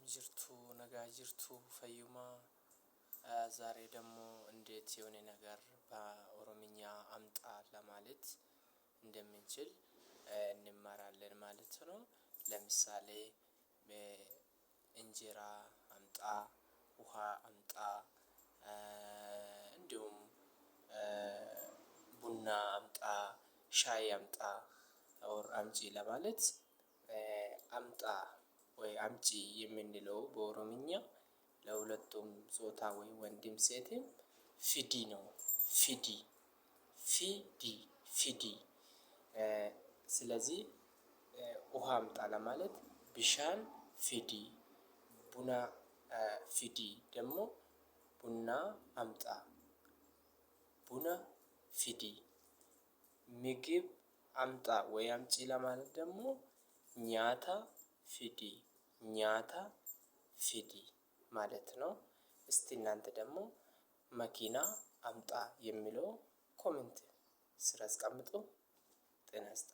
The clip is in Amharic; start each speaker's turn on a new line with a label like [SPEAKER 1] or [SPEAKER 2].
[SPEAKER 1] ጅርቱ ነጋ ጅርቱ ፈዩማ ዛሬ ደግሞ እንዴት የሆነ ነገር በኦሮምኛ አምጣ ለማለት እንደምንችል እንማራለን ማለት ነው። ለምሳሌ እንጀራ አምጣ፣ ውሃ አምጣ፣ እንዲሁም ቡና አምጣ፣ ሻይ አምጣ ኦር አምጪ ለማለት አምጣ ወይ አምጪ የምንለው በኦሮምኛ ለሁለቱም ጾታ ወይ ወንድም ሴትም ፊዲ ነው። ፊዲ ፊዲ ፊዲ። ስለዚህ ውሃ አምጣ ለማለት ቢሻን ፊዲ፣ ቡና ፊዲ ደግሞ ቡና አምጣ፣ ቡና ፊዲ። ምግብ አምጣ ወይ አምጪ ለማለት ደግሞ ኛታ ፊዲ፣ ኛታ ፊዲ ማለት ነው። እስቲ እናንተ ደግሞ መኪና አምጣ የሚለው ኮሜንት ስር አስቀምጡ። ጤና ይስጥ